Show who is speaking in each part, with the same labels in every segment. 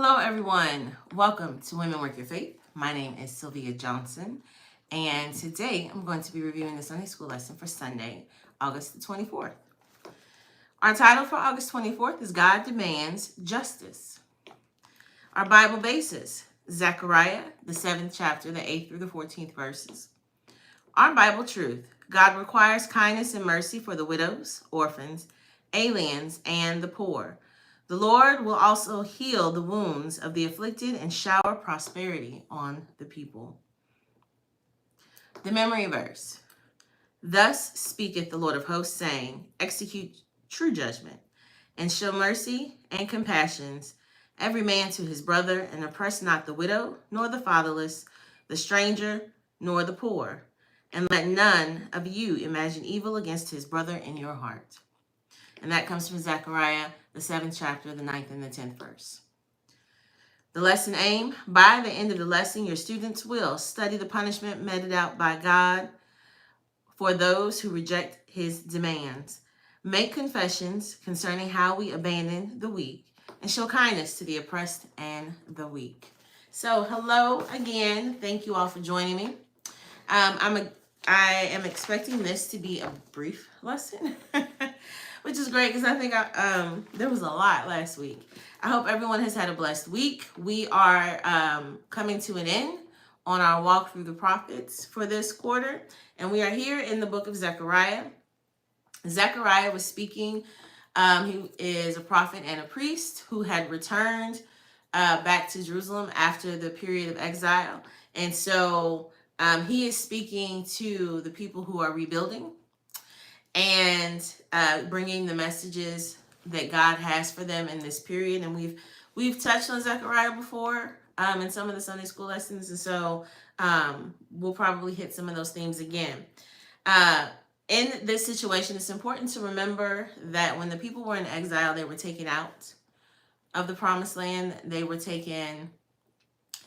Speaker 1: Hello, everyone. Welcome to Women Work Your Faith. My name is Sylvia Johnson, and today I'm going to be reviewing the Sunday School lesson for Sunday, August the 24th. Our title for August 24th is God Demands Justice. Our Bible basis, Zechariah, the 7th chapter, the 8th through the 14th verses. Our Bible truth, God requires kindness and mercy for the widows, orphans, aliens, and the poor. The Lord will also heal the wounds of the afflicted and shower prosperity on the people. The memory verse. Thus speaketh the Lord of hosts, saying, execute true judgment, and show mercy and compassions, every man to his brother, and oppress not the widow, nor the fatherless, the stranger, nor the poor. And let none of you imagine evil against his brother in your heart. And that comes from Zechariah, the 7th chapter, the 9th and the 10th verse. The lesson aim. By the end of the lesson, your students will study the punishment meted out by God for those who reject his demands, make confessions concerning how we abandon the weak, and show kindness to the oppressed and the weak. So, hello again. Thank you all for joining me. I am expecting this to be a brief lesson, which is great because I think there was a lot last week. I hope everyone has had a blessed week. We are coming to an end on our walk through the prophets for this quarter, and we are here in the book of Zechariah. Zechariah was speaking. He is a prophet and a priest who had returned back to Jerusalem after the period of exile, and so he is speaking to the people who are rebuilding and bringing the messages that God has for them in this period. And we've touched on Zechariah before in some of the Sunday school lessons, and so we'll probably hit some of those themes again. In this situation, it's important to remember that when the people were in exile, they were taken out of the promised land. They were taken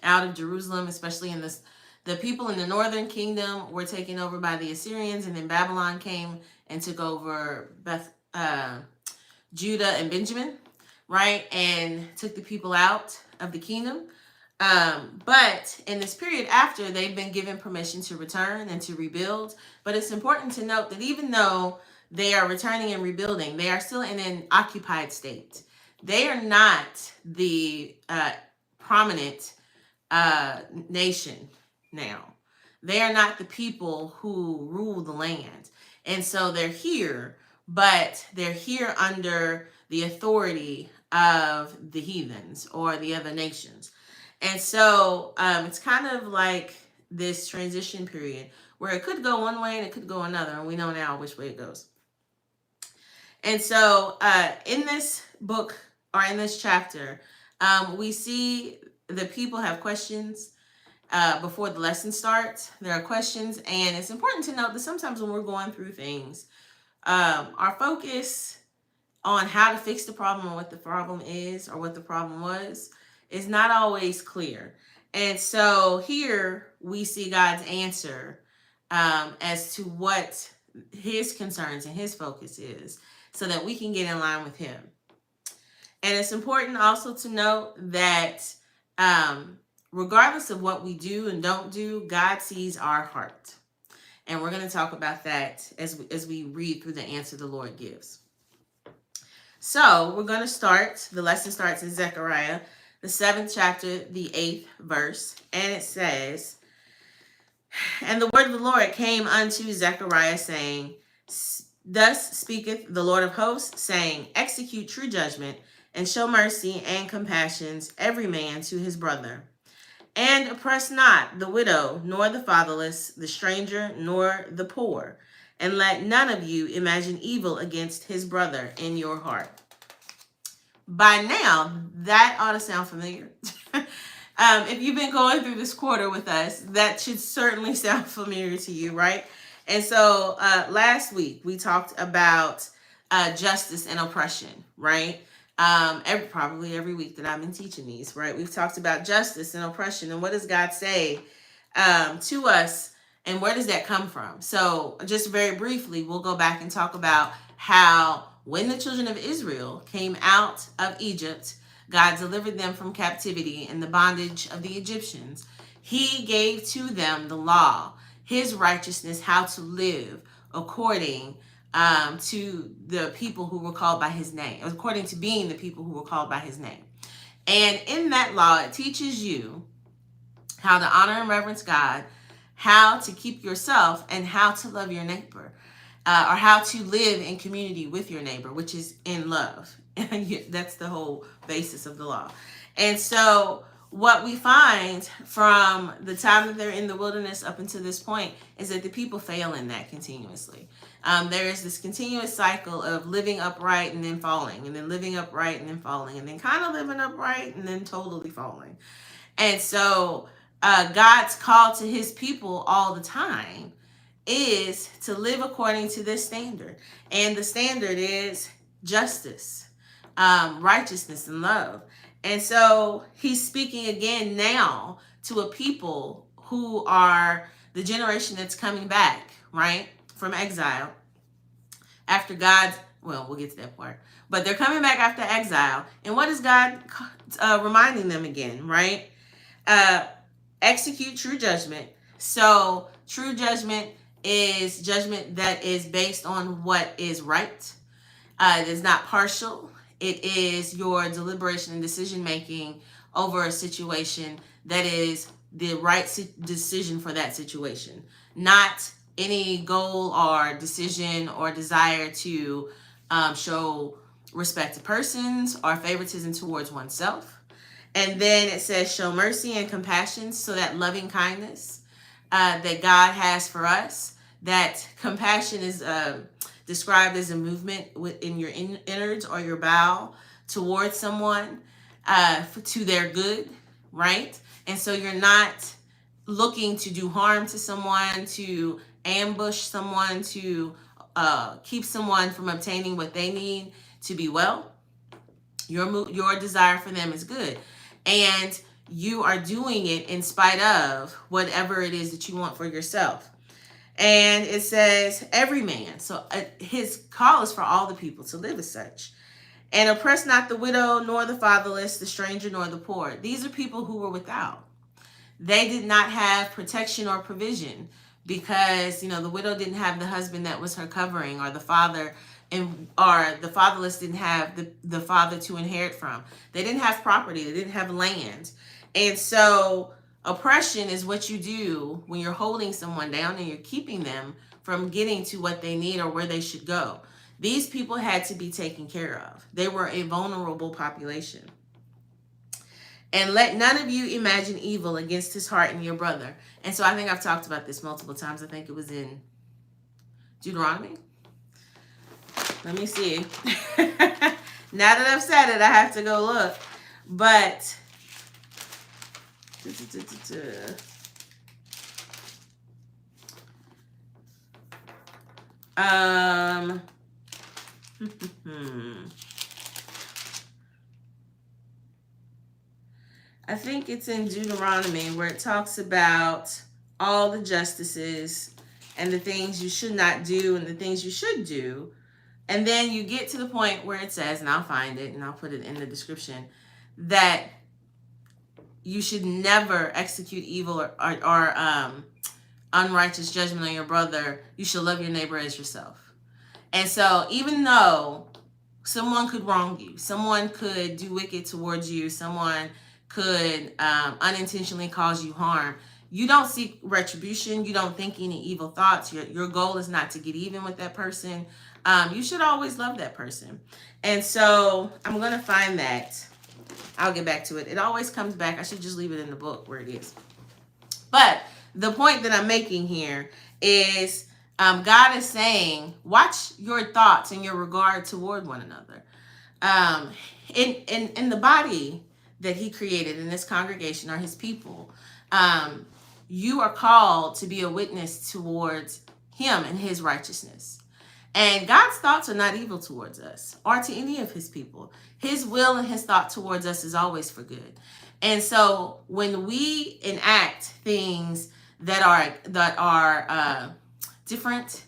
Speaker 1: out of Jerusalem, especially in this. The people in the northern kingdom were taken over by the Assyrians, and then Babylon came and took over Judah and Benjamin, right? And took the people out of the kingdom. But in this period after, they've been given permission to return and to rebuild. But it's important to note that even though they are returning and rebuilding, they are still in an occupied state. They are not the prominent nation now. They are not the people who rule the land. And so they're here, but they're here under the authority of the heathens or the other nations. And so it's kind of like this transition period where it could go one way and it could go another. And we know now which way it goes. And so in this book or in this chapter, we see the people have questions. Before the lesson starts, there are questions, and it's important to note that sometimes when we're going through things, our focus on how to fix the problem or what the problem is or what the problem was is not always clear. And so here we see God's answer as to what his concerns and his focus is so that we can get in line with him. And it's important also to note that regardless of what we do and don't do, God sees our heart. And we're going to talk about that as we read through the answer the Lord gives. So we're going to start. The lesson starts in Zechariah, the 7th chapter, the 8th verse. And it says, and the word of the Lord came unto Zechariah, saying, thus speaketh the Lord of hosts, saying, execute true judgment, and show mercy and compassions, every man to his brother. And oppress not the widow, nor the fatherless, the stranger, nor the poor. And let none of you imagine evil against his brother in your heart. By now, that ought to sound familiar. If you've been going through this quarter with us, that should certainly sound familiar to you, right? And so last week, we talked about justice and oppression, right? Probably every week that I've been teaching these, right? We've talked about justice and oppression and what does God say to us and where does that come from? So just very briefly, we'll go back and talk about how when the children of Israel came out of Egypt, God delivered them from captivity and the bondage of the Egyptians. He gave to them the law, his righteousness, how to live according to the people who were called by his name, according to being the people who were called by his name. And in that law, it teaches you how to honor and reverence God, how to keep yourself, and how to love your neighbor, or how to live in community with your neighbor, which is in love. That's the whole basis of the law. And so what we find from the time that they're in the wilderness up until this point is that the people fail in that continuously. There is this continuous cycle of living upright and then falling, and then living upright and then falling, and then kind of living upright and then totally falling. And so God's call to his people all the time is to live according to this standard. And the standard is justice, righteousness, and love. And so he's speaking again now to a people who are the generation that's coming back, right, from exile. After God's, well, we'll get to that part. But they're coming back after exile. And what is God reminding them again, right? Execute true judgment. So true judgment is judgment that is based on what is right. It is not partial. It is your deliberation and decision making over a situation that is the right decision for that situation, not any goal or decision or desire to show respect to persons or favoritism towards oneself. And then it says show mercy and compassion, so that loving kindness that God has for us, that compassion is described as a movement within your innards or your bowel towards someone to their good, right? And so you're not looking to do harm to someone, to ambush someone, to keep someone from obtaining what they need to be well. Your desire for them is good. And you are doing it in spite of whatever it is that you want for yourself. And it says every man. So his call is for all the people to live as such. And oppress not the widow, nor the fatherless, the stranger, nor the poor. These are people who were without. They did not have protection or provision because, the widow didn't have the husband that was her covering, or the father, or the fatherless didn't have the father to inherit from. They didn't have property. They didn't have land. And so oppression is what you do when you're holding someone down and you're keeping them from getting to what they need or where they should go. These people had to be taken care of. They were a vulnerable population. And let none of you imagine evil against his heart and your brother. And so I think I've talked about this multiple times. I think it was in Deuteronomy. Let me see. Now that I've said it, I have to go look. But I think it's in Deuteronomy where it talks about all the justices and the things you should not do and the things you should do. And then you get to the point where it says, and I'll find it and I'll put it in the description, that you should never execute evil or unrighteous judgment on your brother. You should love your neighbor as yourself. And so even though someone could wrong you, someone could do wicked towards you, someone could unintentionally cause you harm, you don't seek retribution. You don't think any evil thoughts. Your goal is not to get even with that person. You should always love that person. And so I'm going to find that. I'll get back to it. It always comes back. I should just leave it in the book where it is. But the point that I'm making here is God is saying, watch your thoughts and your regard toward one another. In the body that he created in this congregation are his people. You are called to be a witness towards him and his righteousness. And God's thoughts are not evil towards us or to any of his people. His will and his thought towards us is always for good. And so when we enact things that are different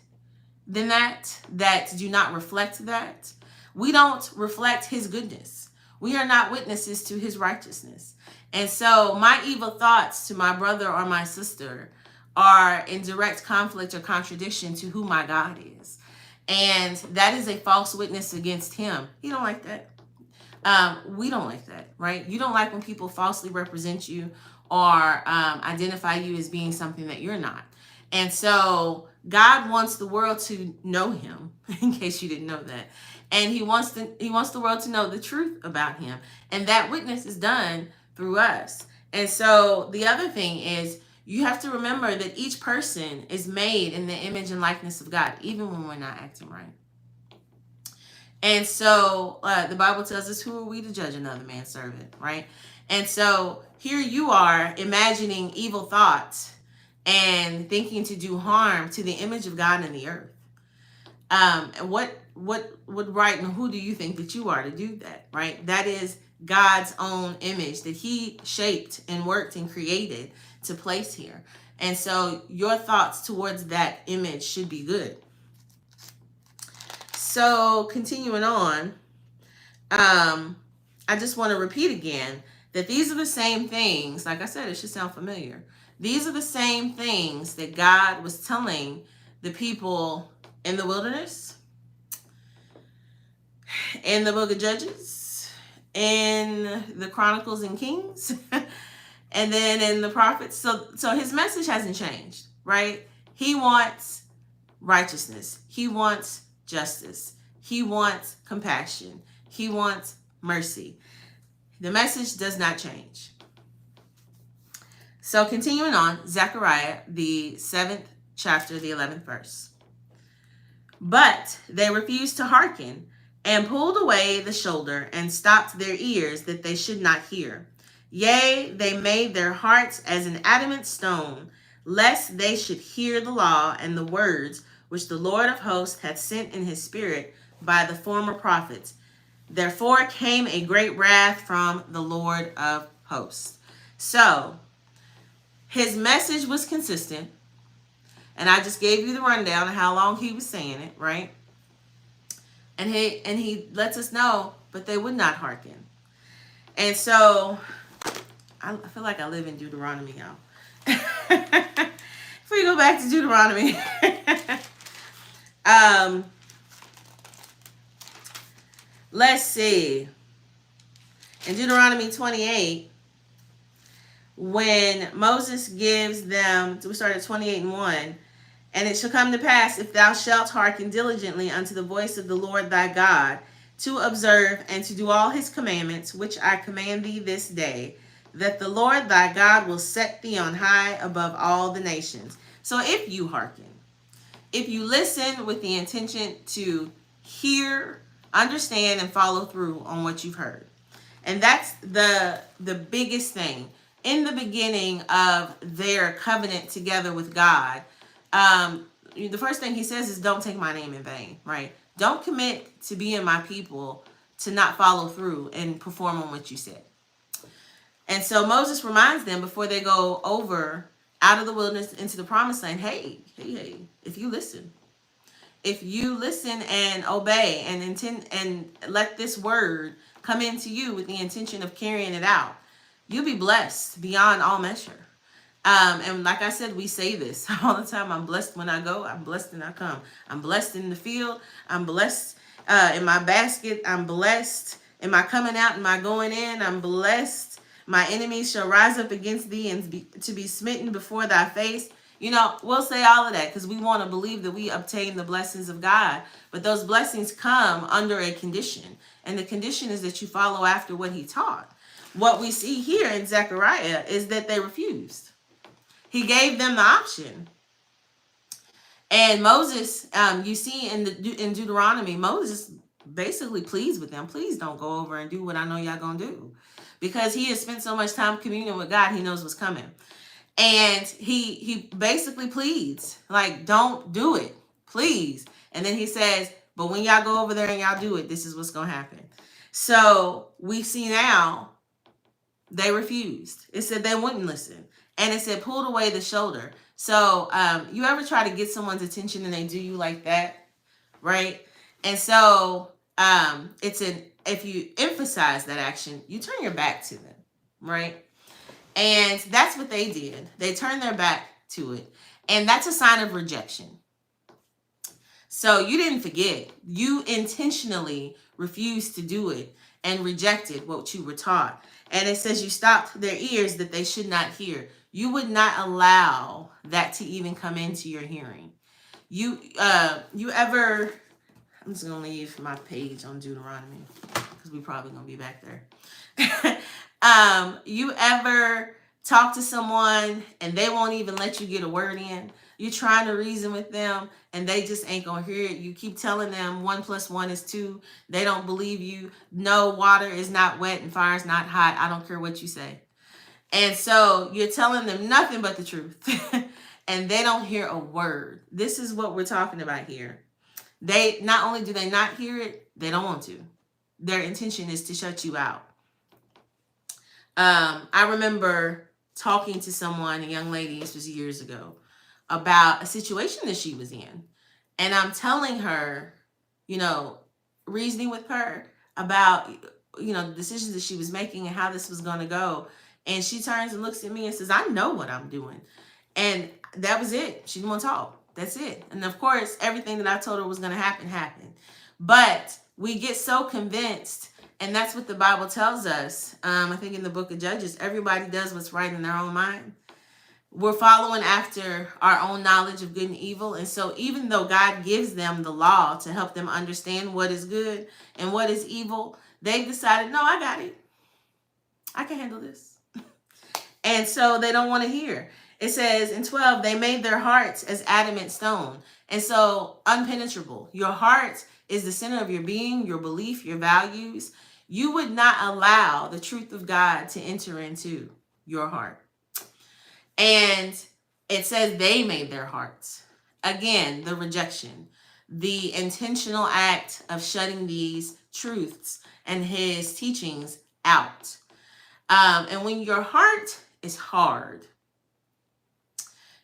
Speaker 1: than that do not reflect that, we don't reflect his goodness. we are not witnesses to his righteousness. And so my evil thoughts to my brother or my sister are in direct conflict or contradiction to who my God is. And that is a false witness against him. He don't like that. We don't like that, right? You don't like when people falsely represent you or identify you as being something that you're not. And so God wants the world to know him, in case you didn't know that. And he wants the world to know the truth about him. And that witness is done through us. And so the other thing is, you have to remember that each person is made in the image and likeness of God, even when we're not acting right. And so the Bible tells us, who are we to judge another man's servant, right? And so here you are imagining evil thoughts and thinking to do harm to the image of God in the earth. And what right, and who do you think that you are to do that, right? That is God's own image that he shaped and worked and created to place here. And so your thoughts towards that image should be good. So continuing on, I just want to repeat again that these are the same things. Like I said, it should sound familiar. These are the same things that God was telling the people in the wilderness, in the book of Judges, in the Chronicles and Kings, and then in the prophets. So his message hasn't changed, right? He wants righteousness. He wants justice. He wants compassion. He wants mercy. The message does not change. So continuing on, Zechariah, the 7th chapter, the 11th verse. But they refused to hearken and pulled away the shoulder and stopped their ears that they should not hear. Yea, they made their hearts as an adamant stone, lest they should hear the law and the words which the Lord of hosts had sent in his spirit by the former prophets. Therefore came a great wrath from the Lord of hosts. So his message was consistent. And I just gave you the rundown of how long he was saying it, right? And he lets us know, but they would not hearken. And so I feel like I live in Deuteronomy, y'all. If we go back to Deuteronomy, let's see. In Deuteronomy 28, when Moses gives them, we start at 28:1, and it shall come to pass, if thou shalt hearken diligently unto the voice of the Lord thy God, to observe and to do all his commandments, which I command thee this day, that the Lord thy God will set thee on high above all the nations. So if you hearken, if you listen with the intention to hear, understand, and follow through on what you've heard. And that's the biggest thing. In the beginning of their covenant together with God, the first thing he says is, don't take my name in vain, right? Don't commit to being my people to not follow through and perform on what you said. And so Moses reminds them before they go over out of the wilderness into the promised land, hey, if you listen and obey and intend and let this word come into you with the intention of carrying it out, you'll be blessed beyond all measure. And like I said, we say this all the time. I'm blessed when I go. I'm blessed when I come. I'm blessed in the field. I'm blessed in my basket. I'm blessed in my coming out and my going in. I'm blessed. My enemies shall rise up against thee and to be smitten before thy face. You know, we'll say all of that because we want to believe that we obtain the blessings of God. But those blessings come under a condition. And the condition is that you follow after what he taught. What we see here in Zechariah is that they refused. He gave them the option. And Moses, you see in Deuteronomy, Moses basically pleads with them. Please don't go over and do what I know y'all going to do. Because he has spent so much time communing with God, he knows what's coming. And he basically pleads, like, don't do it, please. And then he says, but when y'all go over there and y'all do it, this is what's going to happen. So we see now they refused. It said they wouldn't listen. And it said pulled away the shoulder. So you ever try to get someone's attention and they do you like that, right? And so it's if you emphasize that action, you turn your back to them, right? And that's what they did. They turned their back to it. And that's a sign of rejection. So you didn't forget. You intentionally refused to do it and rejected what you were taught. And it says you stopped their ears that they should not hear. You would not allow that to even come into your hearing. You ever, I'm just going to leave my page on Deuteronomy because we probably going to be back there. You ever talk to someone and they won't even let you get a word in? You're trying to reason with them and they just ain't gonna hear it. You keep telling them 1 + 1 is 2. They don't believe you. No, water is not wet and fire is not hot. I don't care what you say. And so you're telling them nothing but the truth. And they don't hear a word. This is what we're talking about here. They not only do they not hear it, they don't want to. Their intention is to shut you out. I remember talking to someone, a young lady, this was years ago, about a situation that she was in. And I'm telling her, reasoning with her about, the decisions that she was making and how this was going to go. And she turns and looks at me and says, I know what I'm doing. And that was it. She didn't want to talk. That's it. And of course, everything that I told her was going to happen, happened. But we get so convinced. And that's what the Bible tells us. I think in the book of Judges, everybody does what's right in their own mind. We're following after our own knowledge of good and evil. And so even though God gives them the law to help them understand what is good and what is evil, they've decided, no, I got it. I can handle this. And so they don't want to hear. It says in 12, they made their hearts as adamant stone. And so unpenetrable. Your heart is the center of your being, your belief, your values. You would not allow the truth of God to enter into your heart. And it says they made their hearts. Again, the rejection, the intentional act of shutting these truths and his teachings out. And when your heart is hard,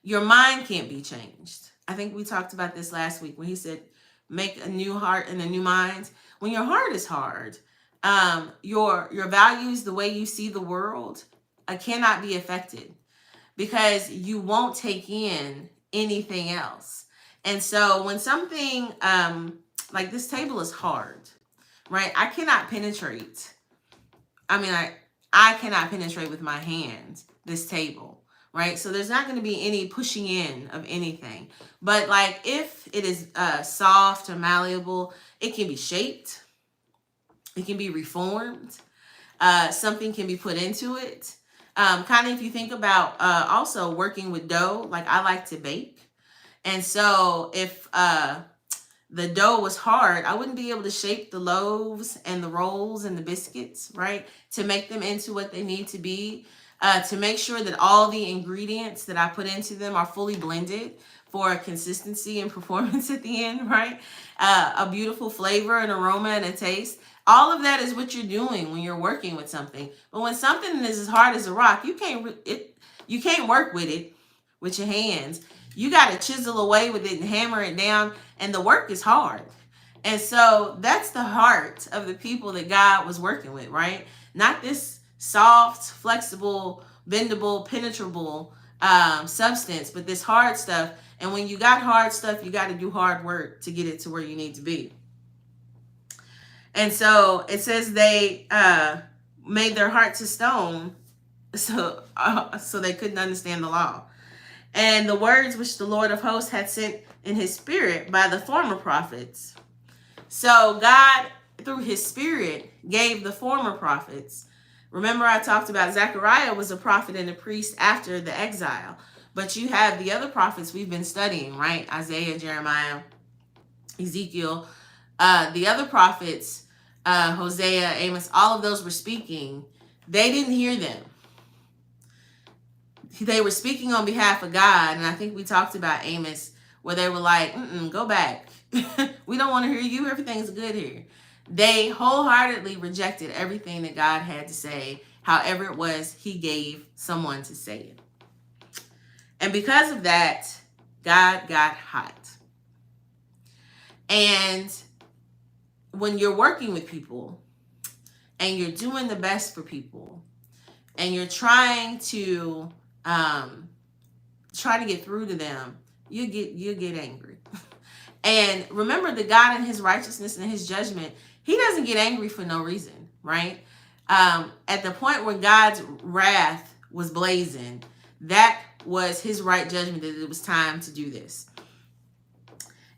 Speaker 1: your mind can't be changed. I think we talked about this last week when he said, make a new heart and a new mind. When your heart is hard, your values, the way you see the world, cannot be affected because you won't take in anything else. And so when something like this table is hard, right? I cannot penetrate. I cannot penetrate with my hand this table, right? So there's not going to be any pushing in of anything. But like if it is soft or malleable, it can be shaped. It can be reformed. Something can be put into it. Kind of if you think about also working with dough, like I like to bake. And so if the dough was hard, I wouldn't be able to shape the loaves and the rolls and the biscuits, right? To make them into what they need to be, to make sure that all the ingredients that I put into them are fully blended for consistency and performance at the end, right? A beautiful flavor and aroma and a taste. All of that is what you're doing when you're working with something. But when something is as hard as a rock, you can't work with it with your hands. You got to chisel away with it and hammer it down, and the work is hard. And so that's the heart of the people that God was working with, right? Not this soft, flexible, bendable, penetrable substance, but this hard stuff. And when you got hard stuff, you got to do hard work to get it to where you need to be. And so it says they made their hearts of stone so they couldn't understand the law. And the words which the Lord of hosts had sent in his spirit by the former prophets. So God, through his spirit, gave the former prophets. Remember I talked about Zechariah was a prophet and a priest after the exile. But you have the other prophets we've been studying, right? Isaiah, Jeremiah, Ezekiel. The other prophets, Hosea, Amos, all of those were speaking. They didn't hear them. They were speaking on behalf of God. And I think we talked about Amos where they were like, go back. We don't want to hear you. Everything's good here. They wholeheartedly rejected everything that God had to say. However it was, he gave someone to say it. And because of that, God got hot. And when you're working with people, and you're doing the best for people, and you're trying to get through to them, you get angry. And remember, the God in his righteousness and his judgment, he doesn't get angry for no reason, right? At the point where God's wrath was blazing, that was his right judgment, that it was time to do this.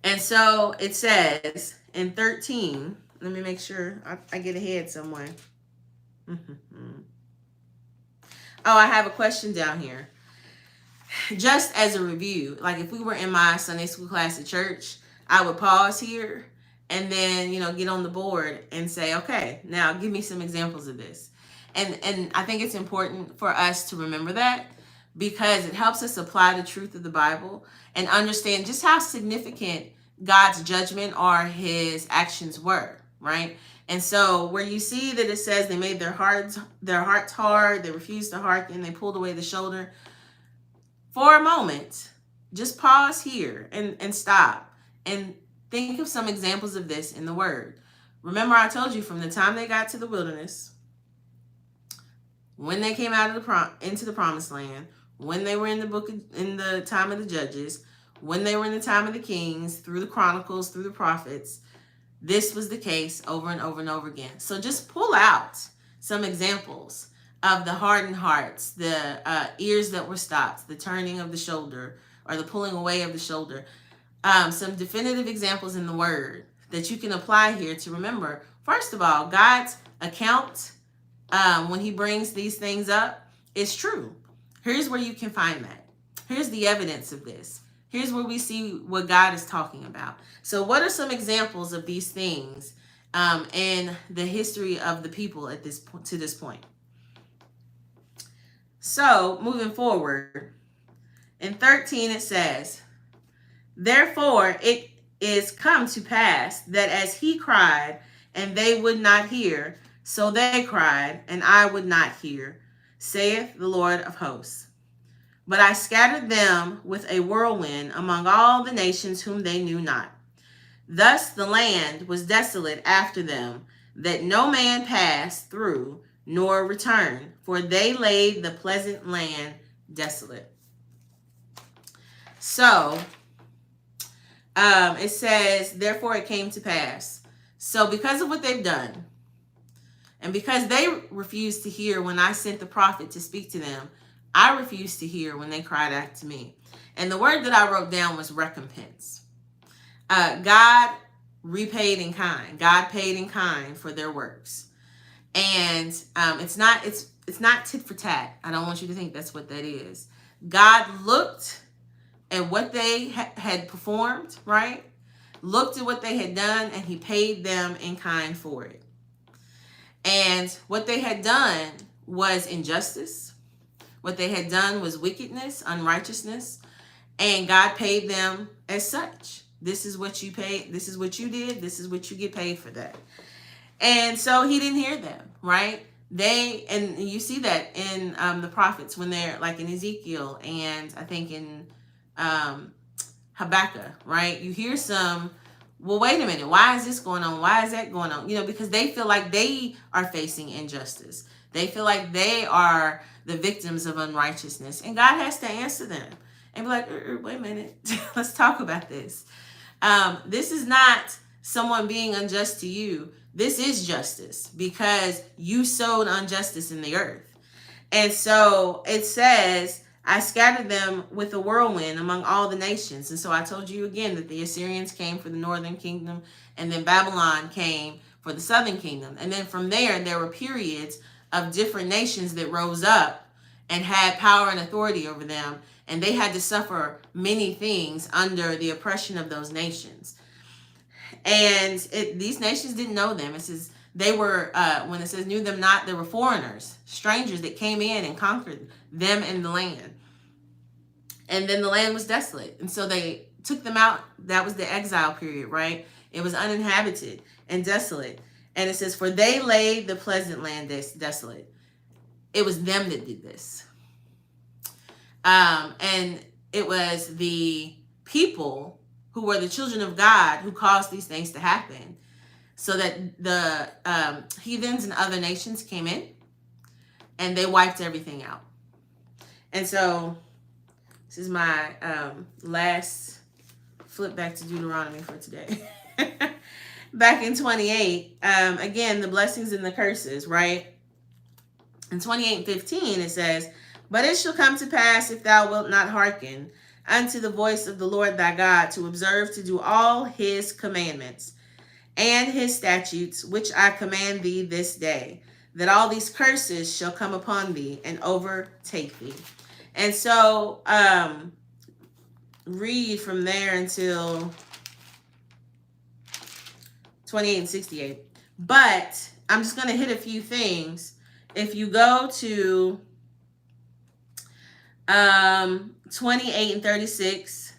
Speaker 1: And so it says in 13, let me make sure I get ahead somewhere. Oh, I have a question down here. Just as a review, like if we were in my Sunday school class at church, I would pause here and then, get on the board and say, okay, now give me some examples of this. And I think it's important for us to remember that, because it helps us apply the truth of the Bible and understand just how significant God's judgment or his actions were, right? And so where you see that it says they made their hearts hard, they refused to hearken, they pulled away the shoulder. For a moment, just pause here and stop and think of some examples of this in the Word. Remember, I told you, from the time they got to the wilderness, when they came out of into the promised land, when they were in the time of the Judges, when they were in the time of the Kings, through the Chronicles, through the prophets, this was the case over and over and over again. So just pull out some examples of the hardened hearts, the ears that were stopped, the turning of the shoulder, or the pulling away of the shoulder. Some definitive examples in the Word that you can apply here to remember, first of all, God's account when he brings these things up is true. Here's where you can find that. Here's the evidence of this. Here's where we see what God is talking about. So what are some examples of these things in the history of the people to this point? So moving forward, in 13 it says, therefore it is come to pass that as he cried and they would not hear, so they cried and I would not hear, saith the Lord of hosts. But I scattered them with a whirlwind among all the nations whom they knew not. Thus the land was desolate after them, that no man passed through nor returned, for they laid the pleasant land desolate. So it says, therefore it came to pass. So because of what they've done, and because they refused to hear when I sent the prophet to speak to them, I refused to hear when they cried out to me. And the word that I wrote down was recompense. God repaid in kind. God paid in kind for their works. And it's not tit for tat. I don't want you to think that's what that is. God looked at what they had performed, right? Looked at what they had done, and he paid them in kind for it. And what they had done was injustice. What they had done was wickedness, unrighteousness, and God paid them as such. This is what you paid. This is what you did. This is what you get paid for that. And so he didn't hear them, right? And you see that in the prophets when they're like in Ezekiel and I think in Habakkuk, right? You hear some, well, wait a minute. Why is this going on? Why is that going on? Because they feel like they are facing injustice. They feel like they are the victims of unrighteousness. And God has to answer them and be like, wait a minute. Let's talk about this. This is not someone being unjust to you. This is justice because you sowed injustice in the earth. And so it says, I scattered them with a whirlwind among all the nations. And so I told you again that the Assyrians came for the northern kingdom, and then Babylon came for the southern kingdom. And then from there were periods of different nations that rose up and had power and authority over them. And they had to suffer many things under the oppression of those nations. And these nations didn't know them. It says they were, when it says knew them not, they were foreigners, strangers that came in and conquered them in the land. And then the land was desolate. And so they took them out. That was the exile period, right? It was uninhabited and desolate. And it says, for they laid the pleasant land desolate. It was them that did this. And it was the people who were the children of God who caused these things to happen. so that the heathens and other nations came in and they wiped everything out. And so this is my last flip back to Deuteronomy for today. Back in 28, again, the blessings and the curses, right? In 28:15, it says, "But it shall come to pass, if thou wilt not hearken unto the voice of the Lord thy God, to observe to do all his commandments and his statutes, which I command thee this day, that all these curses shall come upon thee and overtake thee." And so, read from there until 28:68. But I'm just going to hit a few things. If you go to 28:36,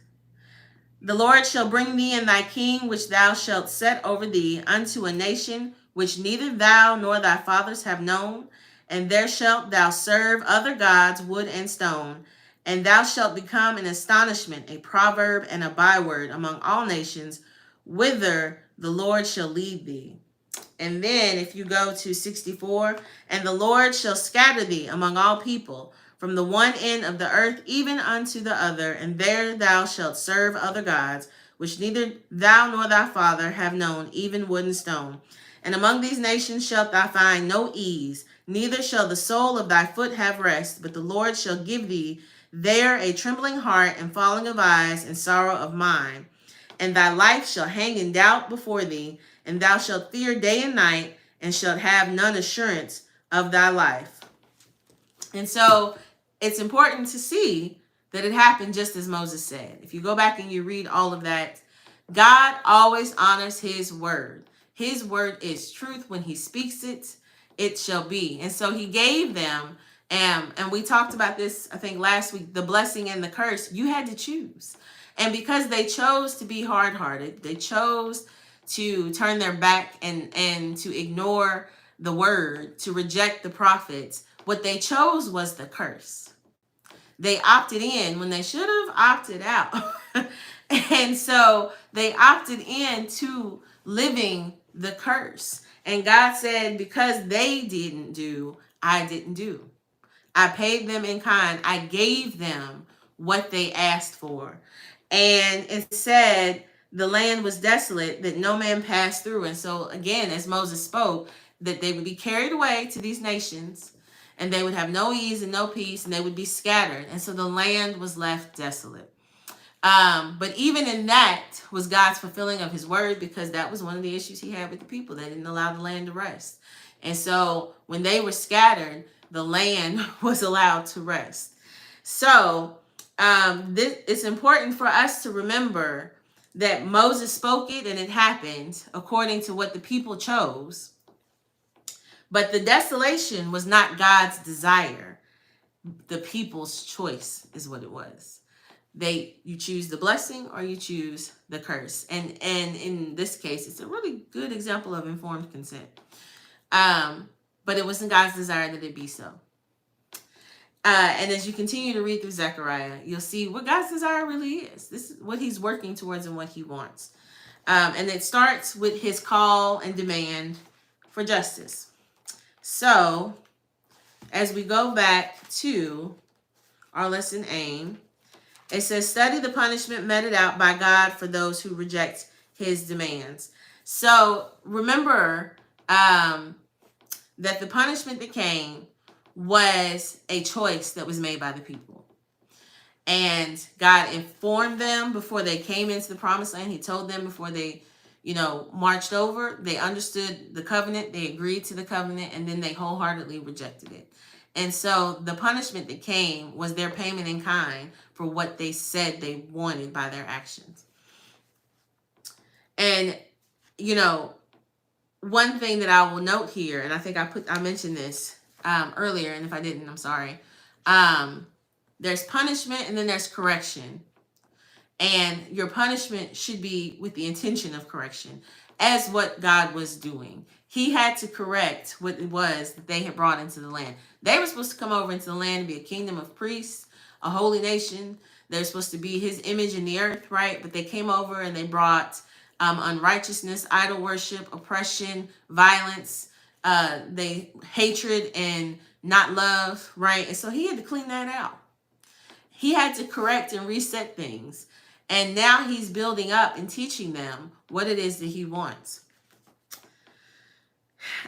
Speaker 1: "The Lord shall bring thee and thy king, which thou shalt set over thee, unto a nation which neither thou nor thy fathers have known, and there shalt thou serve other gods, wood and stone, and thou shalt become an astonishment, a proverb, and a byword among all nations, whither the Lord shall lead thee." And then if you go to 64, "And the Lord shall scatter thee among all people, from the one end of the earth even unto the other, and there thou shalt serve other gods, which neither thou nor thy father have known, even wood and stone. And among these nations shalt thou find no ease, neither shall the sole of thy foot have rest, but the Lord shall give thee there a trembling heart, and falling of eyes, and sorrow of mind. And thy life shall hang in doubt before thee, and thou shalt fear day and night, and shalt have none assurance of thy life." And so it's important to see that it happened just as Moses said. If you go back and you read all of that, God always honors his word. His word is truth. When he speaks it, it shall be. And so he gave them, and we talked about this, I think, last week, the blessing and the curse. You had to choose. And because they chose to be hard-hearted, they chose to turn their back and to ignore the word, to reject the prophets, what they chose was the curse. They opted in when they should have opted out. And so they opted in to living the curse. And God said, because they didn't do, I didn't do. I paid them in kind. I gave them what they asked for. And it said the land was desolate, that no man passed through. And so again, as Moses spoke, that they would be carried away to these nations, and they would have no ease and no peace, and they would be scattered. And so the land was left desolate. But even in that was God's fulfilling of his word, because that was one of the issues he had with the people. They didn't allow the land to rest. And so when they were scattered, the land was allowed to rest. So it's important for us to remember that Moses spoke it and it happened according to what the people chose. But the desolation was not God's desire. The people's choice is what it was. You choose the blessing or you choose the curse. And in this case, it's a really good example of informed consent. But it wasn't God's desire that it be so. And as you continue to read through Zechariah, you'll see what God's desire really is. This is what he's working towards and what he wants. And it starts with his call and demand for justice. So as we go back to our lesson aim, it says, study the punishment meted out by God for those who reject his demands. So remember that the punishment that came was a choice that was made by the people. And God informed them before they came into the promised land. He told them before they, marched over. They understood the covenant. They agreed to the covenant, and then they wholeheartedly rejected it. And so the punishment that came was their payment in kind for what they said they wanted by their actions. And, one thing that I will note here, and I think I mentioned this earlier, and if I didn't, I'm sorry. There's punishment and then there's correction. And your punishment should be with the intention of correction, as what God was doing. He had to correct what it was that they had brought into the land. They were supposed to come over into the land and be a kingdom of priests, a holy nation. They're supposed to be his image in the earth, right? But they came over and they brought unrighteousness, idol worship, oppression, violence, they hatred and not love, right? And so he had to clean that out. He had to correct and reset things. And now he's building up and teaching them what it is that he wants.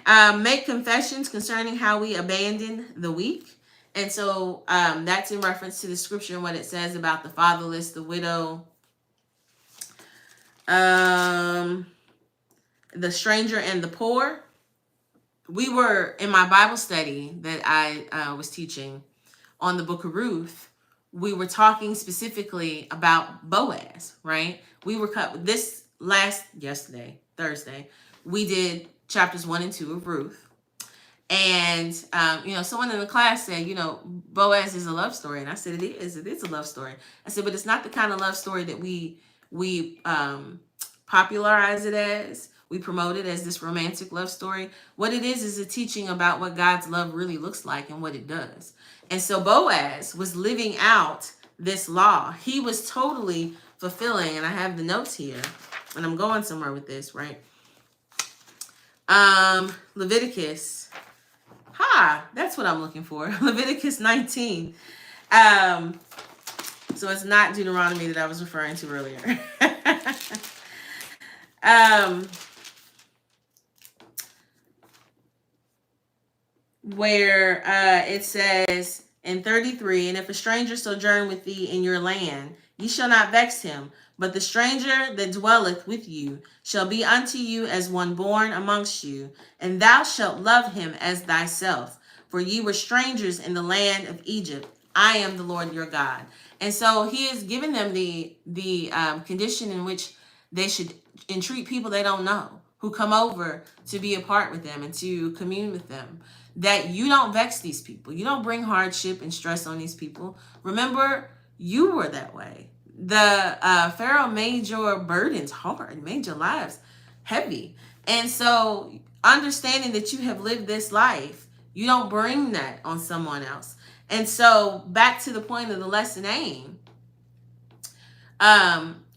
Speaker 1: Make confessions concerning how we abandon the weak. And so that's in reference to the scripture and what it says about the fatherless, the widow, the stranger, and the poor. We were in my Bible study that I was teaching on the book of Ruth. We were talking specifically about Boaz, right? We were cut this yesterday, Thursday. We did chapters 1 and 2 of Ruth. And, someone in the class said, Boaz is a love story. And I said, it is a love story. I said, but it's not the kind of love story that we popularize it as. We promote it as this romantic love story. What it is a teaching about what God's love really looks like and what it does. And so Boaz was living out this law. He was totally fulfilling, and I have the notes here, and I'm going somewhere with this, right? Leviticus. That's what I'm looking for. Leviticus 19. So it's not Deuteronomy that I was referring to earlier. Where it says in 33, and if a stranger sojourn with thee in your land, ye shall not vex him, but the stranger that dwelleth with you shall be unto you as one born amongst you, and thou shalt love him as thyself, for ye were strangers in the land of Egypt. I am the Lord your God. And so he is giving them the condition in which they should entreat people they don't know, who come over to be a part with them and to commune with them. That you don't vex these people. You don't bring hardship and stress on these people. Remember, you were that way. The Pharaoh made your burdens hard, made your lives heavy. And so understanding that you have lived this life, you don't bring that on someone else. And so back to the point of the lesson aim,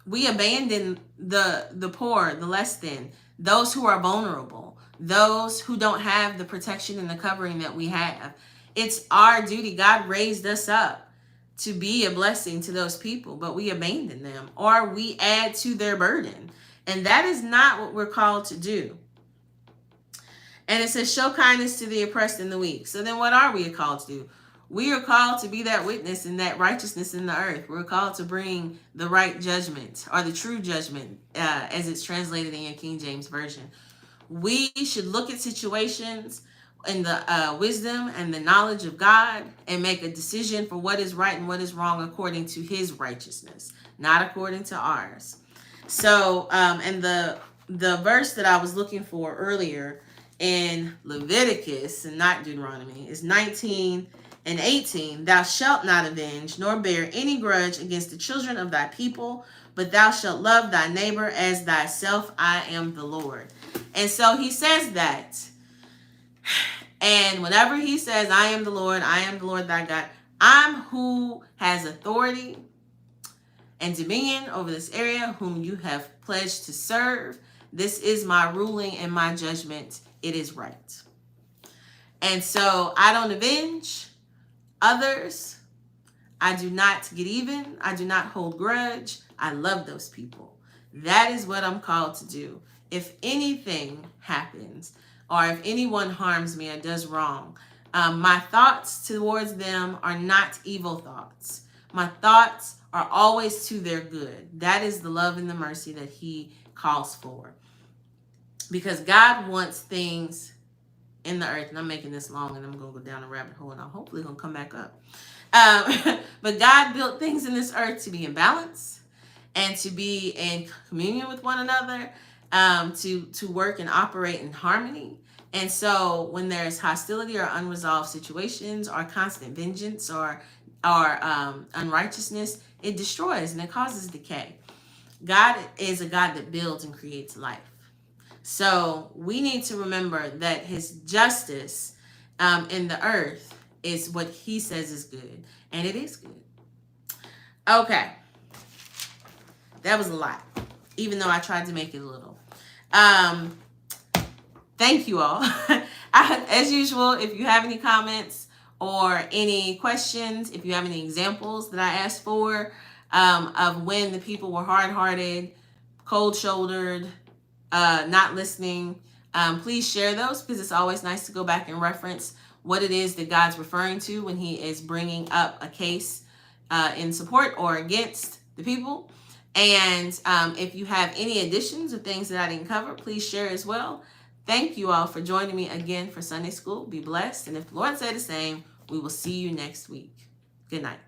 Speaker 1: we abandon the poor, the less than, those who are vulnerable, those who don't have the protection and the covering that we have. It's our duty. God raised us up to be a blessing to those people, but we abandon them or we add to their burden. And that is not what we're called to do. And it says, show kindness to the oppressed and the weak. So then what are we called to do? We are called to be that witness and that righteousness in the earth. We're called to bring the right judgment or the true judgment as it's translated in your King James Version. We should look at situations in the wisdom and the knowledge of God and make a decision for what is right and what is wrong according to his righteousness, not according to ours. So, and the verse that I was looking for earlier in Leviticus and not Deuteronomy is 19 and 18. Thou shalt not avenge nor bear any grudge against the children of thy people, but thou shalt love thy neighbor as thyself. I am the Lord. And so he says that. And whenever he says, I am the Lord thy God, I'm who has authority and dominion over this area, whom you have pledged to serve. This is my ruling and my judgment. It is right. And so I don't avenge others. I do not get even. I do not hold grudge. I love those people. That is what I'm called to do. If anything happens or if anyone harms me or does wrong, my thoughts towards them are not evil thoughts. My thoughts are always to their good. That is the love and the mercy that he calls for. Because God wants things in the earth, and I'm making this long and I'm going to go down a rabbit hole and I'm hopefully going to come back up. But God built things in this earth to be in balance and to be in communion with one another, to work and operate in harmony. And so when there's hostility or unresolved situations or constant vengeance or unrighteousness, it destroys and it causes decay. God is a God that builds and creates life. So we need to remember that his justice in the earth is what he says is good. And it is good. Okay. That was a lot. even though I tried to make it a little. Thank you all. As usual, if you have any comments or any questions, if you have any examples that I asked for of when the people were hard-hearted, cold-shouldered, not listening, please share those, because it's always nice to go back and reference what it is that God's referring to when he is bringing up a case in support or against the people. And if you have any additions or things that I didn't cover, please share as well. Thank you all for joining me again for Sunday School. Be blessed. And if the Lord say the same, we will see you next week. Good night.